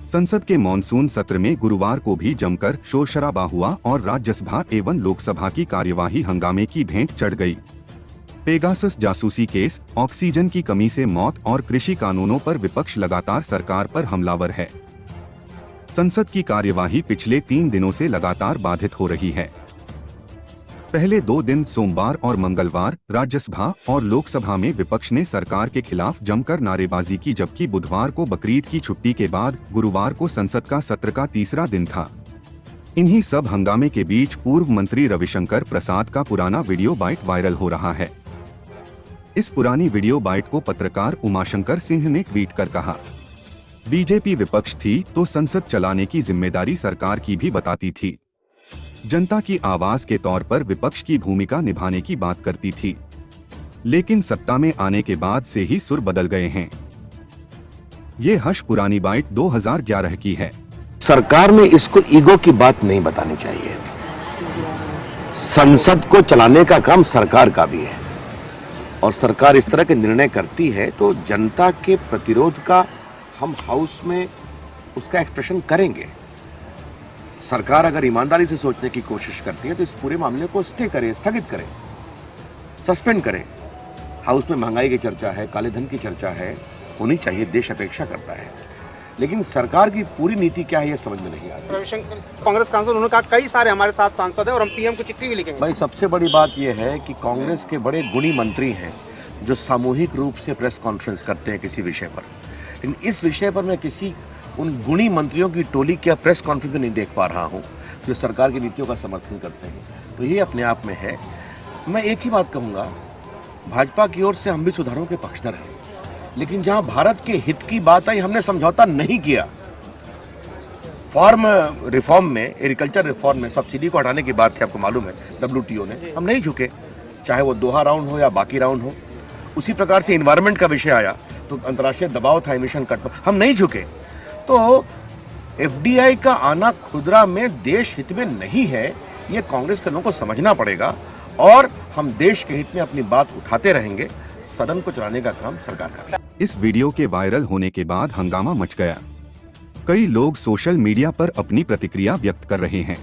संसद के मॉनसून सत्र में गुरुवार को भी जमकर शोर शराबा हुआ और राज्यसभा एवं लोकसभा की कार्यवाही हंगामे की भेंट चढ़ गई। पेगासस जासूसी केस, ऑक्सीजन की कमी से मौत और कृषि कानूनों पर विपक्ष लगातार सरकार पर हमलावर है। संसद की कार्यवाही पिछले 3 दिनों से लगातार बाधित हो रही है। पहले 2 दिन सोमवार और मंगलवार राज्यसभा और लोकसभा में विपक्ष ने सरकार के खिलाफ जमकर नारेबाजी की, जबकि बुधवार को बकरीद की छुट्टी के बाद गुरुवार को संसद का सत्र का तीसरा दिन था। इन्हीं सब हंगामे के बीच पूर्व मंत्री रविशंकर प्रसाद का पुराना वीडियो बाइट वायरल हो रहा है। इस पुरानी वीडियो बाइट को पत्रकार उमाशंकर सिंह ने ट्वीट कर कहा, बीजेपी विपक्ष थी तो संसद चलाने की जिम्मेदारी सरकार की भी बताती थी। जनता की आवाज के तौर पर विपक्ष की भूमिका निभाने की बात करती थी, लेकिन सत्ता में आने के बाद से ही सुर बदल गए हैं। ये हश पुरानी बाइट 2011 की है। सरकार में इसको ईगो की बात नहीं बतानी चाहिए। संसद को चलाने का काम सरकार का भी है और सरकार इस तरह के निर्णय करती है तो जनता के प्रतिरोध का हम हाउस में उसका एक्सप्रेशन करेंगे। सरकार अगर ईमानदारी से सोचने की कोशिश करती है तो इस पूरे मामले को स्टे करे, स्थगित करे, सस्पेंड करे। हाउस में महंगाई की चर्चा है, काले धन की चर्चा है, होनी चाहिए, देश अपेक्षा करता है, लेकिन सरकार की पूरी नीति क्या है ये समझ में नहीं आता। रविशंकर कांग्रेस सांसद, उन्होंने कहा कई सारे हमारे साथ सांसद है और हम पीएम को चिट्ठी भी लिखेंगे। भाई सबसे बड़ी बात यह है कि कांग्रेस के बड़े गुणी मंत्री हैं जो सामूहिक रूप से प्रेस कॉन्फ्रेंस करते हैं किसी विषय पर, लेकिन इस विषय पर मैं किसी उन गुणी मंत्रियों की टोली क्या प्रेस कॉन्फ्रेंस नहीं देख पा रहा हूं जो सरकार की नीतियों का समर्थन करते हैं। तो ये अपने आप में है। मैं एक ही बात कहूंगा, भाजपा की ओर से हम भी सुधारों के पक्षधर हैं, लेकिन जहां भारत के हित की बात आई हमने समझौता नहीं किया। फार्म रिफॉर्म में, एग्रीकल्चर रिफॉर्म में सब्सिडी को हटाने की बात थी, आपको मालूम है, WTO ने, हम नहीं झुके, चाहे वो दोहा राउंड हो या बाकी राउंड हो। उसी प्रकार से इन्वायरमेंट का विषय आया तो अंतर्राष्ट्रीय दबाव था एमिशन कट पर, हम नहीं झुके। तो FDI का आना खुदरा में देश हित में नहीं है, ये कांग्रेस के लोगों को समझना पड़ेगा और हम देश के हित में अपनी बात उठाते रहेंगे। सदन को चलाने का काम सरकार का है। इस वीडियो के वायरल होने के बाद हंगामा मच गया। कई लोग सोशल मीडिया पर अपनी प्रतिक्रिया व्यक्त कर रहे हैं।